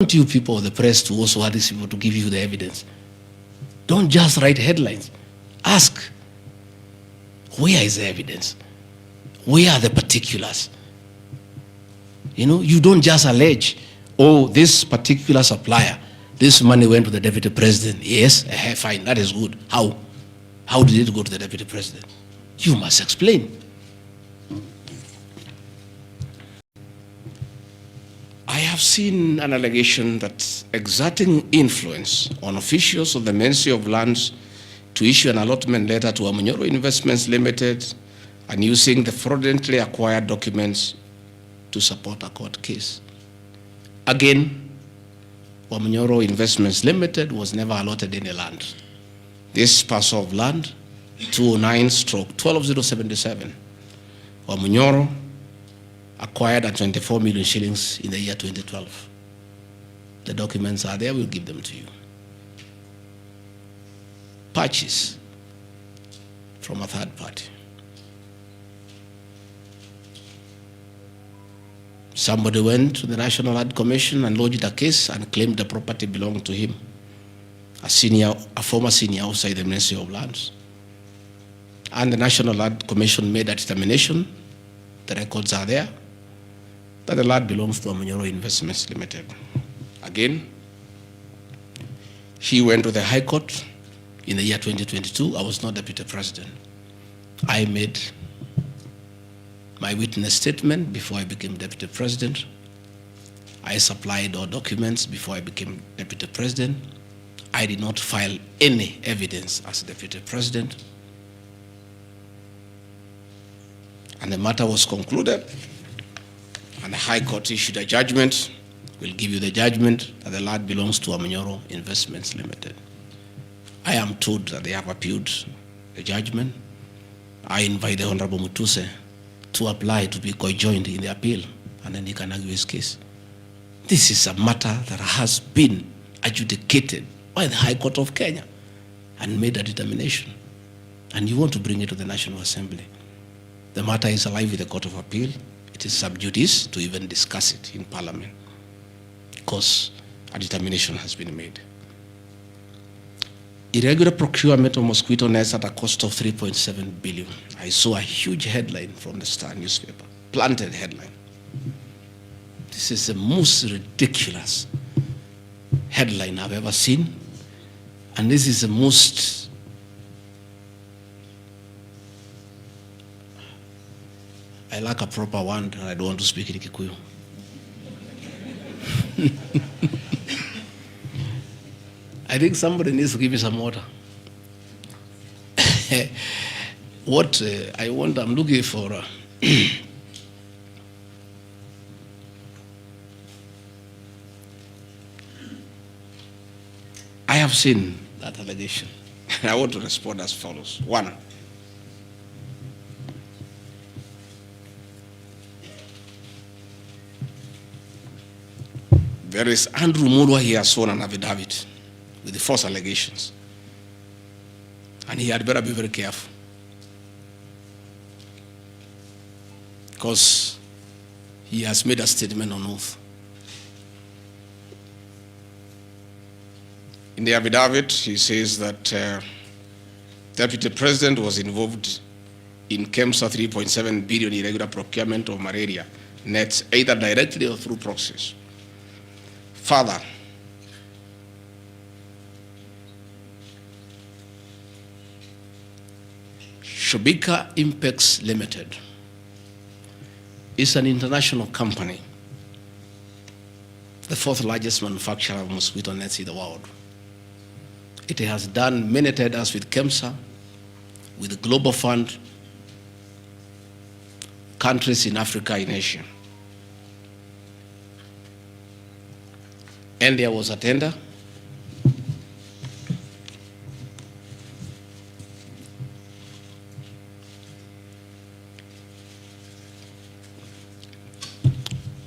want you people of the press to also have these people to give you the evidence. Don't just write headlines. Ask, where is the evidence? Where are the particulars? You know, you don't just allege, oh, this particular supplier, this money went to the deputy president. Yes, fine, that is good. How? How did it go to the deputy president? You must explain. I have seen an allegation that exerting influence on officials of the Ministry of Lands to issue an allotment letter to Wamunyoro Investments Limited and using the fraudulently acquired documents to support a court case. Again, Wamunyoro Investments Limited was never allotted any land. This parcel of land, 209/12077, Wamunyoro acquired at 24 million shillings in the year 2012. The documents are there, we'll give them to you. Purchase from a third party. Somebody went to the National Land Commission and lodged a case and claimed the property belonged to him, a former senior outside the Ministry of Lands. And the National Land Commission made a determination, the records are there, that the land belongs to Wamunyoro Investments Limited. Again, he went to the High Court in the year 2022. I was not Deputy President. I made my witness statement before I became Deputy President. I supplied all documents before I became Deputy President. I did not file any evidence as Deputy President. And the matter was concluded, and the High Court issued a judgment. We'll give you the judgment that the land belongs to Wamunyoro Investments Limited. I am told that they have appealed the judgment. I invite the Honorable Mutuse to apply to be co-joined in the appeal, and then he can argue his case. This is a matter that has been adjudicated by the High Court of Kenya and made a determination. And you want to bring it to the National Assembly. The matter is alive with the Court of Appeal. It is sub judice to even discuss it in Parliament because a determination has been made. Irregular procurement of mosquito nets at a cost of 3.7 billion. I saw a huge headline from the Star newspaper, planted headline. This is the most ridiculous headline I've ever seen. And this is the most I lack a proper one, and I don't want to speak in Kikuyu. I think somebody needs to give me some water. What I'm looking for. I have seen that allegation. I want to respond as follows. One, there is Andrew Mulwa. He has sworn an affidavit with the false allegations. And he had better be very careful. Because he has made a statement on oath. In the affidavit, he says that Deputy President was involved in Kemsa 3.7 billion irregular procurement of malaria nets, either directly or through proxies. Further, Shobika Impex Limited is an international company, the fourth largest manufacturer of mosquito nets in the world. It has done many tenders with Kemsa, with the Global Fund, countries in Africa, in Asia. And there was a tender.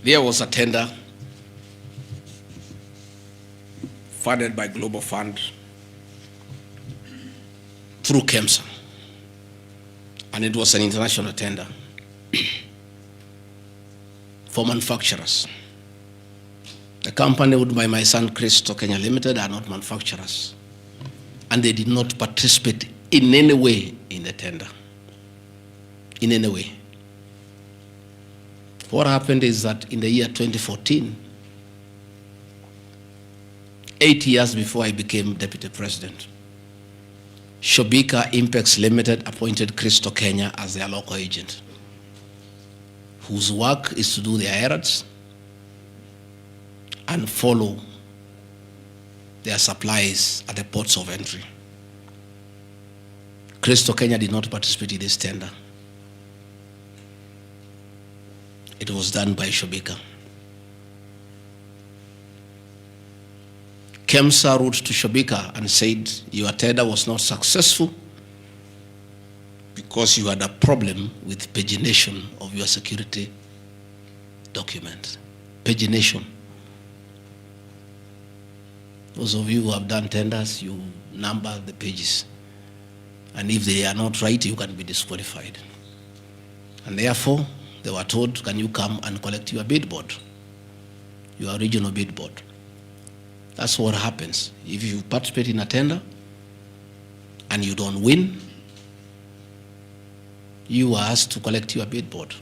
There was a tender funded by Global Fund through Kemsa. And it was an international tender for manufacturers. The company owned by my son Cristo Kenya Limited are not manufacturers, and they did not participate in any way in the tender. In any way. What happened is that in the year 2014, 8 years before I became deputy president, Shobika Impex Limited appointed Cristo Kenya as their local agent, whose work is to do their errands and follow their supplies at the ports of entry. Cristo Kenya did not participate in this tender. It was done by Shobika. Kemsa wrote to Shobika and said, your tender was not successful because you had a problem with pagination of your security document. Pagination. Those of you who have done tenders, you number the pages. And if they are not right, you can be disqualified. And therefore, they were told, can you come and collect your bid board, your original bid board? That's what happens. If you participate in a tender and you don't win, you are asked to collect your bid board.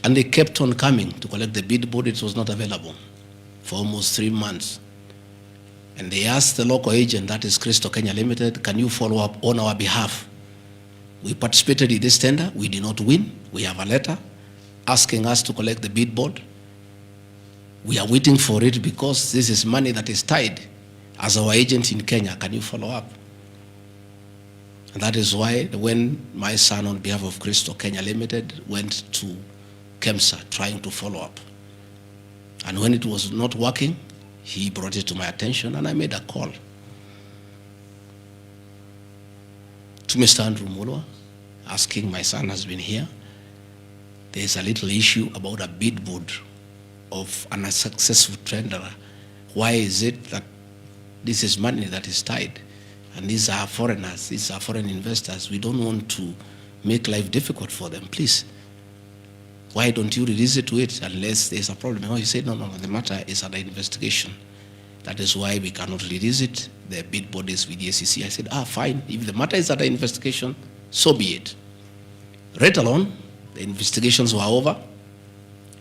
And they kept on coming to collect the bid board. It was not available for almost 3 months. And they asked the local agent, that is Cristo Kenya Limited, can you follow up on our behalf? We participated in this tender. We did not win. We have a letter asking us to collect the bid board. We are waiting for it because this is money that is tied as our agent in Kenya. Can you follow up? And that is why when my son on behalf of Cristo Kenya Limited went to Kemsa trying to follow up. And when it was not working, he brought it to my attention and I made a call to Mr. Andrew Mulwa, asking, my son has been here. There's a little issue about a bid board of an unsuccessful tenderer. Why is it that this is money that is tied? And these are foreigners, these are foreign investors. We don't want to make life difficult for them. Please, why don't you release it to it unless there's a problem? No, he said, no, the matter is under investigation. That is why we cannot release it. The bid board is with the SEC. I said, fine. If the matter is under investigation, so be it. Right along, the investigations were over.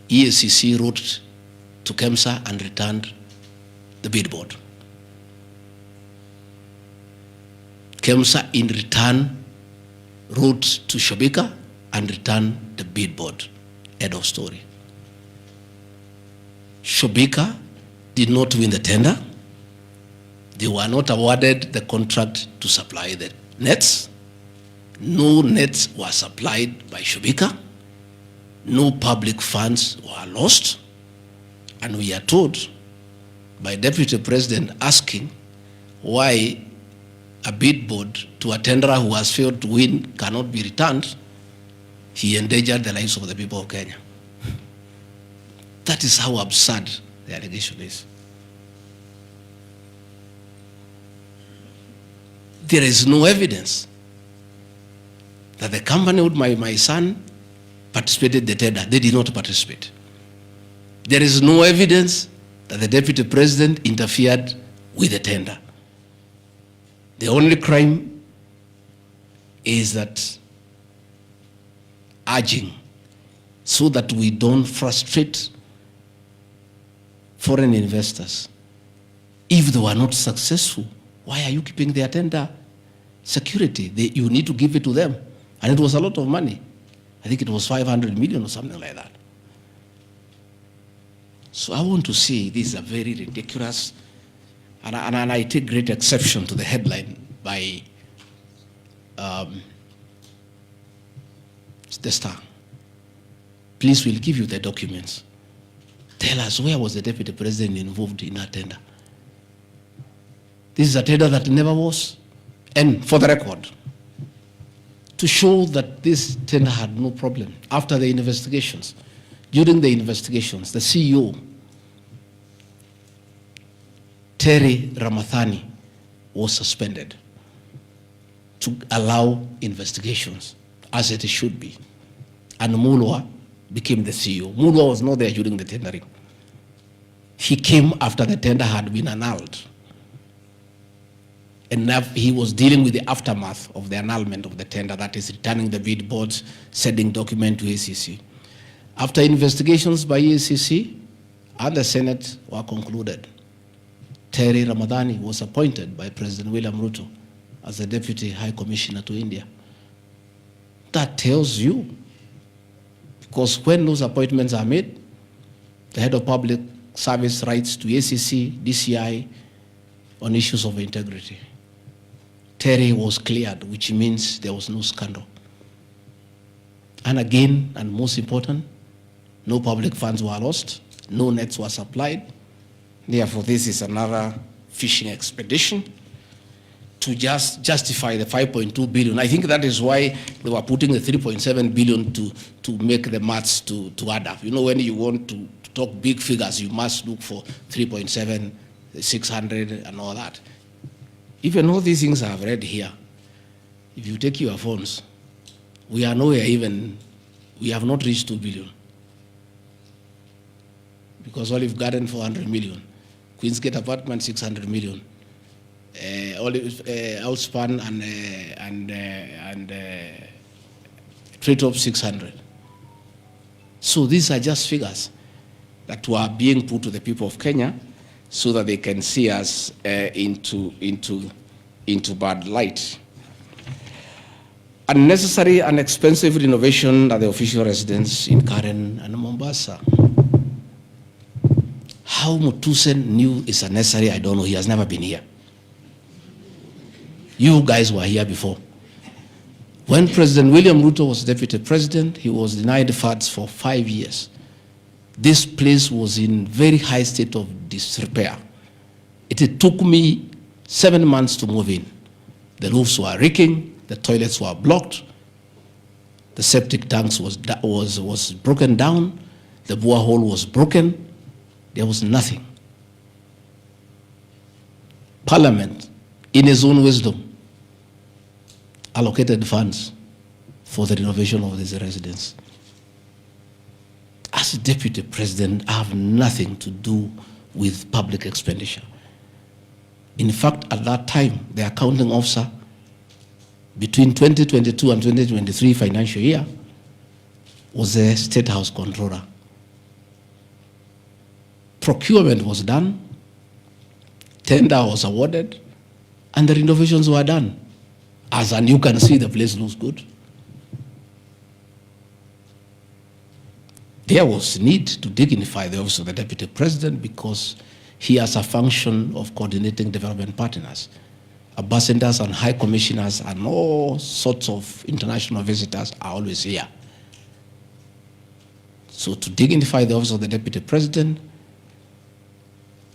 EACC wrote to Kemsa and returned the bid board. Kemsa in return wrote to Shobika and returned the bid board. End of story. Shobika did not win the tender. They were not awarded the contract to supply the nets. No nets were supplied by Shobika. No public funds were lost. And we are told by Deputy President asking why a bid board to a tenderer who has failed to win cannot be returned, he endangered the lives of the people of Kenya. That is how absurd the allegation is. There is no evidence that the company with my son participated in the tender. They did not participate. There is no evidence that the Deputy President interfered with the tender. The only crime is that urging so that we don't frustrate foreign investors. If they were not successful, why are you keeping their tender security? You need to give it to them. And it was a lot of money. I think it was 500 million or something like that. So I want to say this is a very ridiculous, and I take great exception to the headline by the Star. Please, we'll give you the documents. Tell us, where was the Deputy President involved in that tender? This is a tender that never was. And for the record, to show that this tender had no problem, after the investigations, during the investigations, the CEO, Terry Ramathani, was suspended to allow investigations as it should be. And Mulwa became the CEO. Mulwa was not there during the tendering. He came after the tender had been annulled. And he was dealing with the aftermath of the annulment of the tender, that is returning the bid boards, sending document to ACC. After investigations by ACC and the Senate were concluded, Terry Ramadhani was appointed by President William Ruto as the Deputy High Commissioner to India. That tells you, because when those appointments are made, the head of public service writes to ACC, DCI on issues of integrity. Terry was cleared, which means there was no scandal. And again, and most important, no public funds were lost, no nets were supplied. Therefore, this is another fishing expedition to just justify the 5.2 billion. I think that is why they were putting the 3.7 billion to make the maths to add up. You know, when you want to talk big figures, you must look for 3.7, 600 and all that. Even all these things I've read here, if you take your phones, we are nowhere even, we have not reached 2 billion. Because Olive Garden, 400 million. Queensgate Apartment, 600 million. Outspan and Treetop, 600. So these are just figures that were being put to the people of Kenya so that they can see us into bad light. Unnecessary and expensive renovation at the official residence in Karen and Mombasa. How Mutuse knew it's unnecessary, I don't know. He has never been here. You guys were here before. When President William Ruto was deputy president, he was denied funds for 5 years. This place was in very high state of disrepair. It took me 7 months to move in. The roofs were leaking, the toilets were blocked, the septic tanks was broken down, the borehole was broken. There was nothing. Parliament, in its own wisdom, allocated funds for the renovation of this residence. As a deputy president, I have nothing to do with public expenditure. In fact, at that time, the accounting officer, between 2022 and 2023 financial year, was the State House Controller. Procurement was done, tender was awarded, and the renovations were done. As and you can see, the place looks good. There was need to dignify the office of the deputy president because he has a function of coordinating development partners. Ambassadors and high commissioners and all sorts of international visitors are always here. So to dignify the office of the deputy president,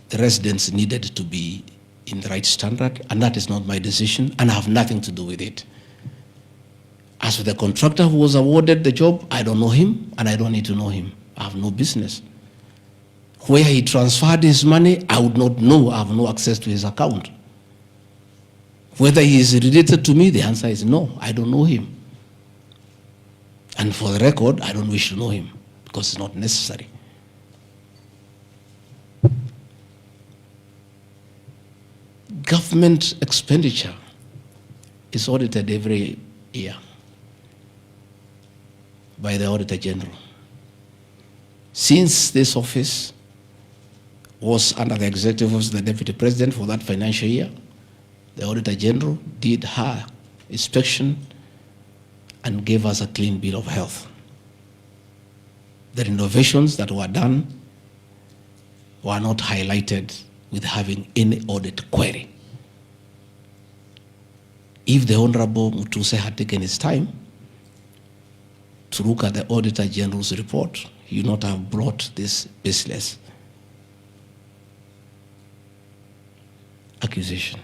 the residents needed to be in the right standard, and that is not my decision, and I have nothing to do with it. As for the contractor who was awarded the job, I don't know him, and I don't need to know him. I have no business. Where he transferred his money, I would not know. I have no access to his account. Whether he is related to me, the answer is no. I don't know him. And for the record, I don't wish to know him, because it's not necessary. Government expenditure is audited every year by the Auditor General. Since this office was under the executive office of the Deputy President for that financial year, the Auditor General did her inspection and gave us a clean bill of health. The renovations that were done were not highlighted with having any audit query. If the Honorable Mutuse had taken his time to look at the Auditor General's report, he would not have brought this baseless accusation.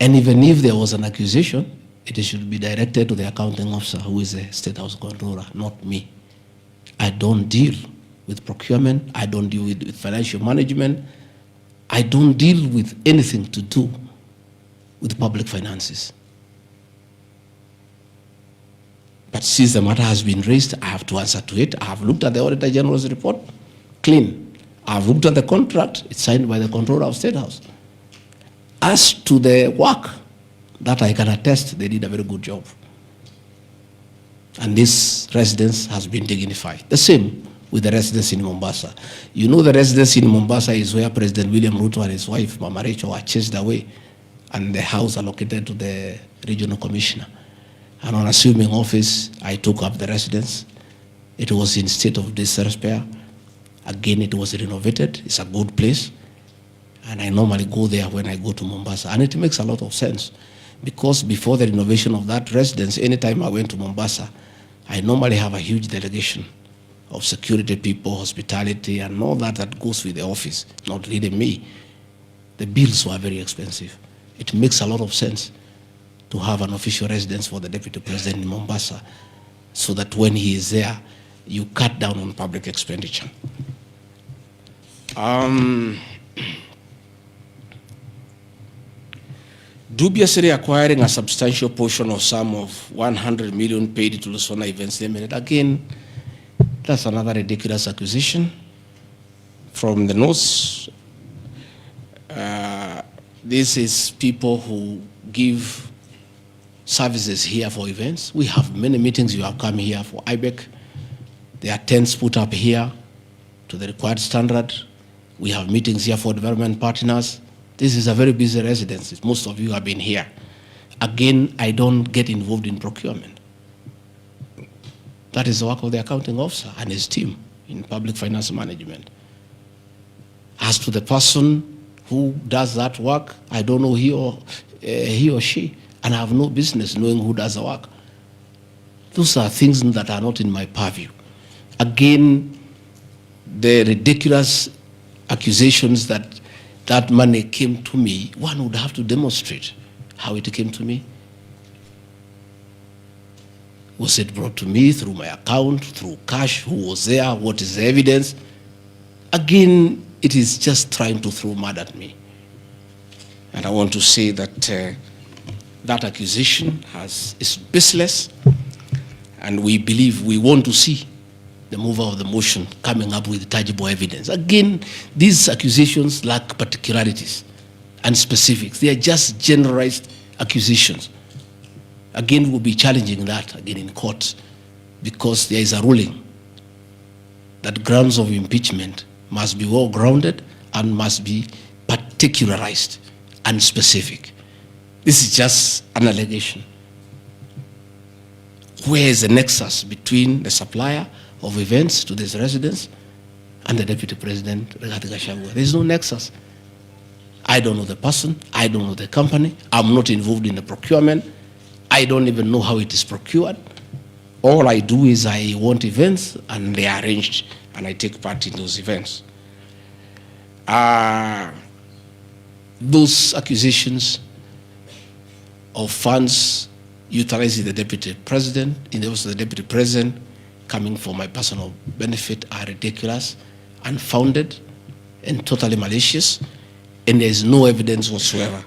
And even if there was an accusation, it should be directed to the accounting officer, who is the State House Controller, not me. I don't deal with procurement. I don't deal with financial management. I don't deal with anything to do with public finances. But since the matter has been raised, I have to answer to it. I have looked at the Auditor General's report, clean. I've looked at the contract, it's signed by the Controller of State House. As to the work, that I can attest, they did a very good job. And this residence has been dignified. The same with the residence in Mombasa. You know, the residence in Mombasa is where President William Ruto and his wife, Mama Rachel, were chased away, and the house allocated to the regional commissioner. And on assuming office, I took up the residence. It was in state of disrepair. Again, it was renovated. It's a good place. And I normally go there when I go to Mombasa. And it makes a lot of sense, because before the renovation of that residence, anytime I went to Mombasa, I normally have a huge delegation of security people, hospitality, and all that goes with the office, not really me. The bills were very expensive. It makes a lot of sense to have an official residence for the Deputy President in Mombasa, so that when he is there, you cut down on public expenditure. Dubiously acquiring a substantial portion of sum of 100 million paid to Lusona Events Limited. Again, that's another ridiculous acquisition from the north. This is people who give services here for events. We have many meetings. You have come here for IBEC. There are tents put up here to the required standard. We have meetings here for development partners. This is a very busy residence. Most of you have been here. Again, I don't get involved in procurement. That is the work of the accounting officer and his team in public finance management. As to the person who does that work, I don't know he or she, and I have no business knowing who does the work. Those are things that are not in my purview. Again, the ridiculous accusations that that money came to me, one would have to demonstrate how it came to me. Was it brought to me through my account, through cash? Who was there? What is the evidence? Again, it is just trying to throw mud at me. And I want to say that that accusation is baseless, and we believe, we want to see the mover of the motion coming up with tangible evidence. Again, these accusations lack particularities and specifics. They are just generalized accusations. Again, we'll be challenging that again in court, because there is a ruling that grounds of impeachment must be well grounded and must be particularized and specific. This is just an allegation. Where is the nexus between the supplier of events to this residence and the Deputy President, Riggy? There is no nexus. I don't know the person. I don't know the company. I'm not involved in the procurement. I don't even know how it is procured. All I do is I want events, and they are arranged, and I take part in those events. Those accusations of funds utilizing the Deputy President, in the office of the Deputy President, coming for my personal benefit, are ridiculous, unfounded, and totally malicious, and there is no evidence whatsoever